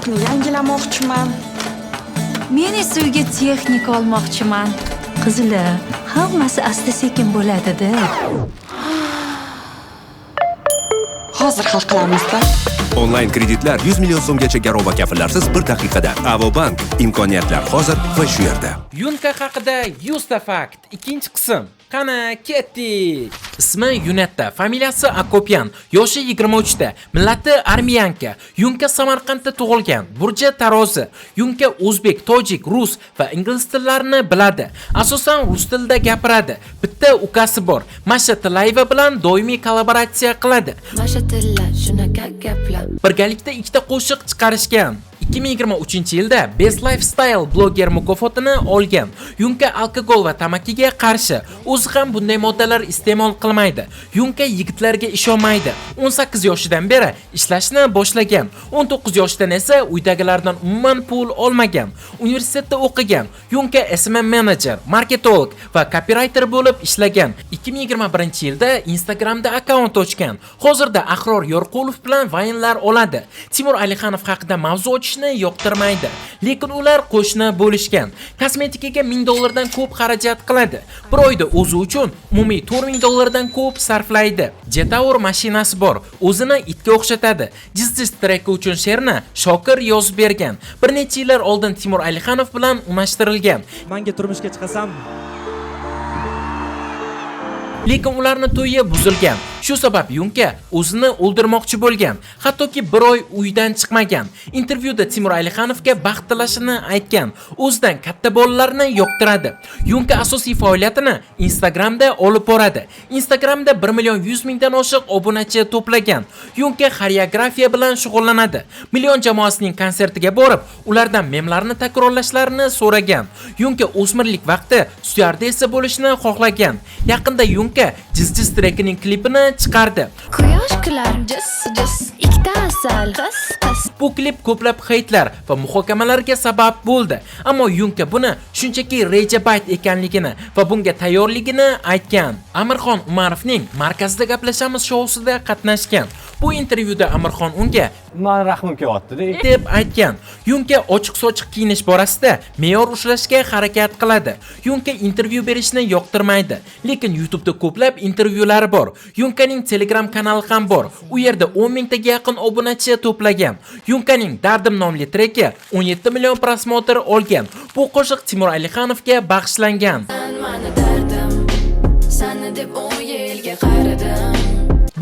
soatni yangilamoqchiman. Men esa uyga texnika olmoqchiman. Qizlar, hammasi asta-sekin bo'ladi-da. Hozir hal qilamiz-da. Onlayn kreditlar 100 million so'mgacha garov va kafillarsiz 1 daqiqada. Avobank, imkoniyatlar hozir va shu yerda. Yunka haqida 100 ta fakt. Ikkinchi qism. Qani ketdik. Ismi Yunetta, familiyasi Akopyan, yoshi 23 ta, millati armiyanka. Yunka Samarqandda tug'ilgan, burji tarozi. Yunka o'zbek, tojik, rus va ingliz tillarini biladi. Asosan rus tilida gapiradi. Bitta ukasi bor. Masha Tilayeva bilan doimiy kollaboratsiya qiladi. Masha tilla, shunaqa gaplar. Birgalikda ikkita qo'shiq chiqarishgan. 2023-yilda Best Lifestyle blogger mukofotini olgan. Yunka alkogol va tamakiga qarshi. O'zi ham bunday moddalar iste'mol qilmaydi. Yunka yigitlarga ishonmaydi. 18 yoshidan beri ishlashni boshlagan. 19 yoshidan esa uydagilardan umuman pul olmagan. Universitetda o'qigan. Yunka SMM manager, marketolog va copywriter bo'lib ishlagan. 2021-yilda Instagramda akkaunt ochgan. Hozirda Ahror Yorqulov bilan vaynlar oladi. Timur Alixanov haqida mavzu ochishni yoqtirmaydi. Lekin ular qo'shni bo'lishgan. Kosmetikaga $1000 dan ko'p xarajat qiladi. Bir oyda o'zi uchun umumiy $4000 dan ko'p sarflaydi. Jetaur mashinasi bor. O'zini itga o'xshatadi. Jiz treki uchun she'rni Shokir yozib bergan. Bir necha yillar oldin Timur Alixanov bilan unashtirilgan. Menga turmushga chiqasam, lekin ularni to'yi buzilgan. Shu sabab Yunka o'zini o'ldirmoqchi bo'lgan. Hattoki bir oy uydan chiqmagan. Intervyuda Timur Alixanovga baxt tilashini aytgan. O'zidan katta bolalarni yoqtiradi. Yunka asosiy faoliyatini Instagramda olib boradi. Instagramda 1.100.000 dan oshiq obunachi to'plagan. Yunka xoreografiya bilan shug'ullanadi. Million jamoasining konsertiga borib, ulardan memlarni takrorlashlarini so'ragan. Yunka o'smirlik vaqti styuardessa bo'lishni xohlagan. Yaqinda Yunka Jiz trekining klipini chiqardi. Quyosh kular, jis, ikkita asal, qas. Bu klip ko'plab heytlar va muhokamalarga sabab bo'ldi. Ammo Yunka buni shunchaki reja bayt ekanligini va bunga tayyorligini aytgan. Amirxon Umarovning Markazda gaplashamiz shousida qatnashgan. Bu intervyuda Amirxon unga men rahmim kelyapti-da. deb aytgan. Yunka ochiq-sochiq kiyinish borasida me'yor ushlashga harakat qiladi. Yunka intervyu berishni yoqtirmaydi, lekin YouTube'da ko'plab intervyulari bor. Yunkaning Telegram kanali ham bor. U yerda 10 taga yaqin obunachi to'plagan. Yunkaning Dardim nomli treki 17 million prosmotr olgan. Bu qo'shiq Timur Alixanovga bag'ishlangan. Mana dardim, seni deb 10 yilga qaradim.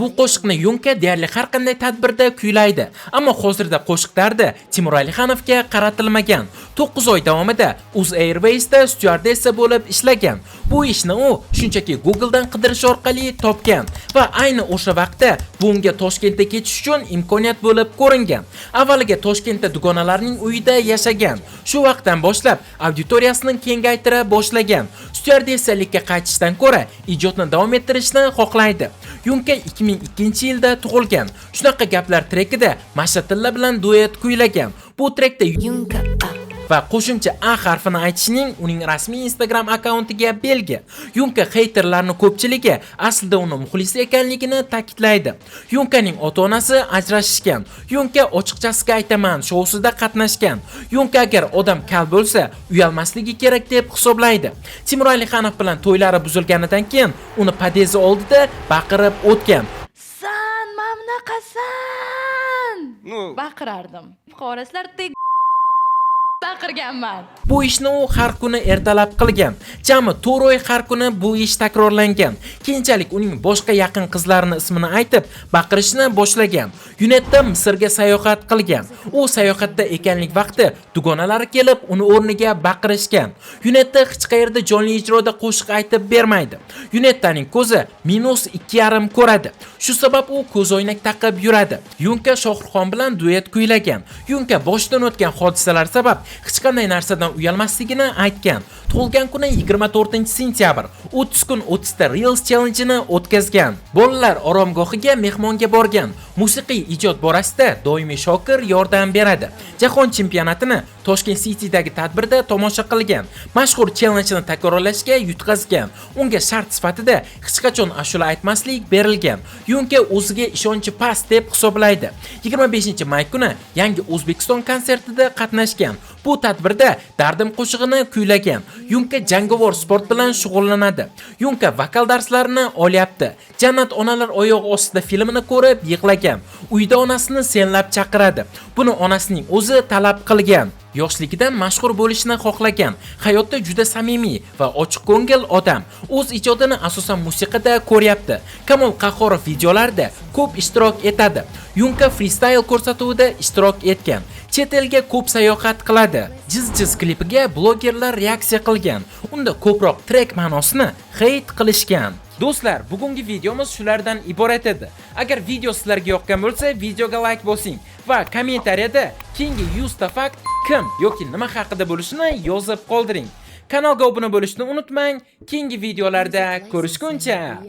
Bu qo'shiqni Yunka deyarli har qanday tadbirda kuylaydi. Ammo hozirda qo'shiq dardi Timur Alixanovga qaratilmagan. 9 oy davomida Uz Airways'da styuardessa bo'lib ishlagan. Bu ishni u shunchaki Google dan qidirish orqali topgan va ayni o'sha vaqtda bunga Toshkentga ketish uchun imkoniyat bo'lib ko'ringan. Avvaliga Toshkentda dugonalarning uyida yashagan. Shu vaqtdan boshlab auditoriyasini kengaytira boshlagan. Styuardessalikka qaytishdan ko'ra ijodni davom ettirishni xohlaydi. Yunka 2002-yilda tug'ilgan. Shunaqa gaplar trekida Masha Tilla bilan duet kuylagan. Bu trekda Yunka va qo'shimcha A harfini aytishning uning rasmiy Instagram akkauntiga belgi. Yunka heyterlarning ko'pchiligi aslida uni muxlisi ekanligini ta'kidlaydi. Yunkaning ota-onasi ajrashishgan. Yunka ochiqchasiga aytaman shousida qatnashgan. Yunka agar odam kal bo'lsa, uyalmasligi kerak deb hisoblaydi. Timur Alixanov bilan to'ylari buzilganidan keyin uni padezi oldida baqirib o'tgan. San, mamnaqasan! Baqirardim. Fuqaroslar baqirganman. Bu ishni u har kuni ertalab qilgan. Jami 4 oy har kuni bu ish takrorlangan. Keyinchalik uning boshqa yaqin qizlarining ismini aytib, baqirishni boshlagan. Yunetta Misrga sayohat qilgan. U sayohatda ekanlik vaqti dugonalari kelib, uni o'rniga baqirishgan. Yunetta hech qayerda jonli ijroda qo'shiq aytib bermaydi. Yunettaning ko'zi -2,5 ko'radi. Shu sabab u ko'zoynak taqib yuradi. Yunka Shohruxxon bilan duet kuylagan. Yunka boshdan o'tgan hodisalar sabab hech qanday narsadan uyalmasligini aytgan. Tug'ilgan kuni 24-sentyabr. 30 kun 30 ta Reels challenge-ni o'tkazgan. Bolalar oromgohiga mehmonga borgan. Musiqiy ijod borasida doimiy Shokir yordam beradi. Jahon chempionatini Toshkent City'dagi tadbirda tomosha qilgan. Mashhur challenge-ni takrorlashga yutqazgan. Unga shart sifatida hech qachon ashula aytmaslik berilgan. Yunka o'ziga ishonchi past deb hisoblaydi. 25-may kuni yangi O'zbekiston konsertida qatnashgan. Bu tadbirda Dardim qo'shig'ini kuylagan. Yunka jangovar sport bilan shug'ullanadi. Yunka vokal darslarini olyapti. Jannat onalar oyoq ostida filmini ko'rib yig'lagan. Uyda onasini senlab chaqiradi. Buni onasining o'zi talab qilgan. Yoshligidan mashhur bo'lishni xohlagan. Hayotda juda samimiy va ochiq ko'ngil odam. O'z ijodini asosan musiqada ko'ryapti. Kamol Qahhorov videolarida ko'p ishtirok etadi. Yunka freestyle ko'rsatuvida ishtirok etgan. Chet elga ko'p sayohat qiladi. Jiz klipiga blogerlar reaksiya qilgan. Unda ko'proq trek ma'nosini hate qilishgan. Do'stlar, bugungi videomiz shulardan iborat edi. Agar video sizlarga yoqqan bo'lsa, videoga like bosing va kommentariyada keyingi 100 ta fakt kim yoki nima haqida bo'lishini yozib qoldiring. Kanalga obuna bo'lishni unutmang. Keyingi videolarda ko'rishguncha